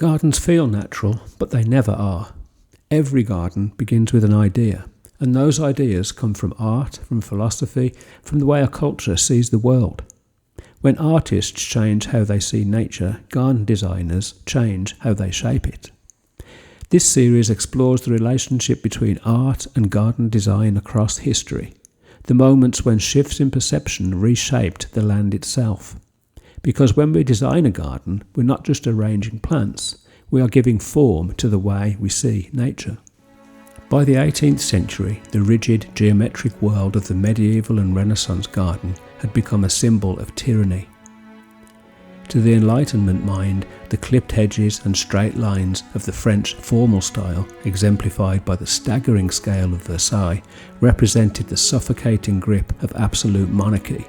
Gardens feel natural, but they never are. Every garden begins with an idea, and those ideas come from art, from philosophy, from the way a culture sees the world. When artists change how they see nature, garden designers change how they shape it. This series explores the relationship between art and garden design across history, the moments when shifts in perception reshaped the land itself. Because when we design a garden, we're not just arranging plants, we are giving form to the way we see nature. By the 18th century, the rigid, geometric world of the medieval and Renaissance garden had become a symbol of tyranny. To the Enlightenment mind, the clipped hedges and straight lines of the French formal style, exemplified by the staggering scale of Versailles, represented the suffocating grip of absolute monarchy.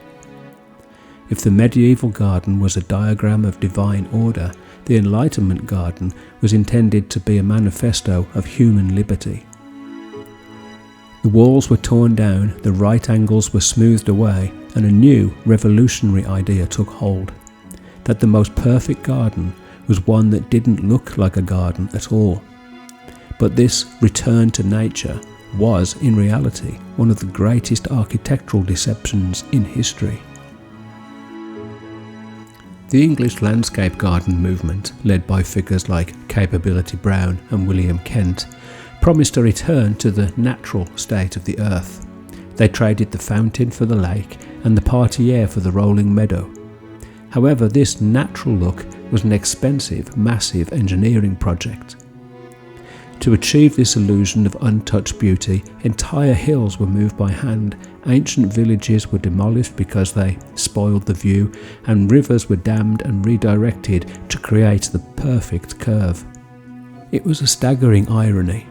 If the medieval garden was a diagram of divine order, the Enlightenment garden was intended to be a manifesto of human liberty. The walls were torn down, the right angles were smoothed away, and a new, revolutionary idea took hold: that the most perfect garden was one that didn't look like a garden at all. But this return to nature was, in reality, one of the greatest architectural deceptions in history. The English landscape garden movement, led by figures like Capability Brown and William Kent, promised a return to the natural state of the earth. They traded the fountain for the lake and the parterre for the rolling meadow. However, this natural look was an expensive, massive engineering project. To achieve this illusion of untouched beauty, entire hills were moved by hand, ancient villages were demolished because they spoiled the view, and rivers were dammed and redirected to create the perfect curve. It was a staggering irony.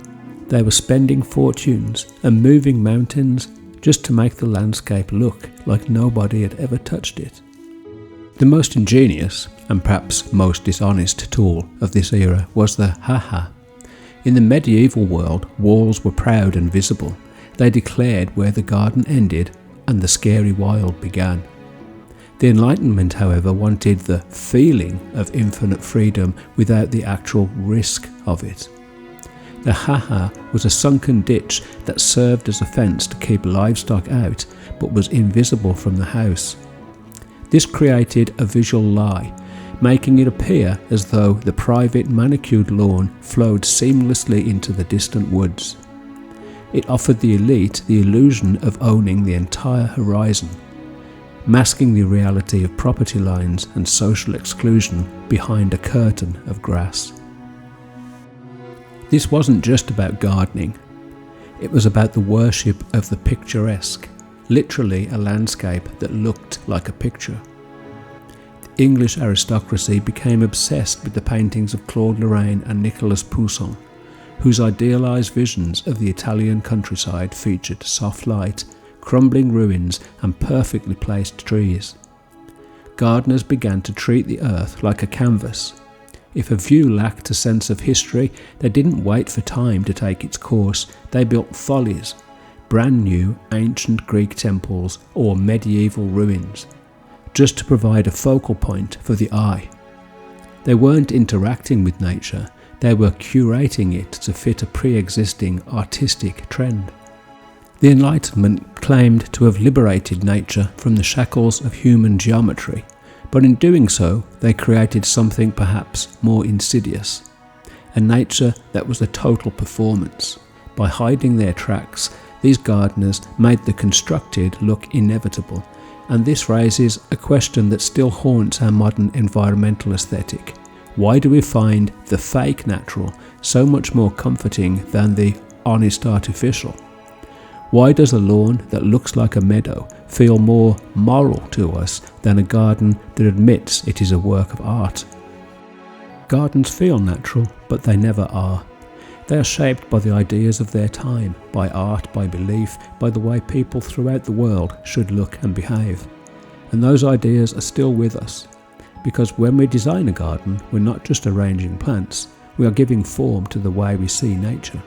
They were spending fortunes and moving mountains just to make the landscape look like nobody had ever touched it. The most ingenious, and perhaps most dishonest tool of this era was the ha-ha. In the medieval world, walls were proud and visible. They declared where the garden ended and the scary wild began. The Enlightenment, however, wanted the feeling of infinite freedom without the actual risk of it. The ha-ha was a sunken ditch that served as a fence to keep livestock out, but was invisible from the house. This created a visual lie, making it appear as though the private manicured lawn flowed seamlessly into the distant woods. It offered the elite the illusion of owning the entire horizon, masking the reality of property lines and social exclusion behind a curtain of grass. This wasn't just about gardening. It was about the worship of the picturesque, literally a landscape that looked like a picture. English aristocracy became obsessed with the paintings of Claude Lorraine and Nicolas Poussin, whose idealized visions of the Italian countryside featured soft light, crumbling ruins and perfectly placed trees. Gardeners began to treat the earth like a canvas. If a view lacked a sense of history, they didn't wait for time to take its course. They built follies, brand new ancient Greek temples or medieval ruins, just to provide a focal point for the eye. They weren't interacting with nature, they were curating it to fit a pre-existing artistic trend. The Enlightenment claimed to have liberated nature from the shackles of human geometry, but in doing so, they created something perhaps more insidious, a nature that was a total performance. By hiding their tracks, these gardeners made the constructed look inevitable, and this raises a question that still haunts our modern environmental aesthetic. Why do we find the fake natural so much more comforting than the honest artificial? Why does a lawn that looks like a meadow feel more moral to us than a garden that admits it is a work of art? Gardens feel natural, but they never are. They are shaped by the ideas of their time, by art, by belief, by the way people throughout the world should look and behave. And those ideas are still with us, because when we design a garden, we're not just arranging plants, we are giving form to the way we see nature.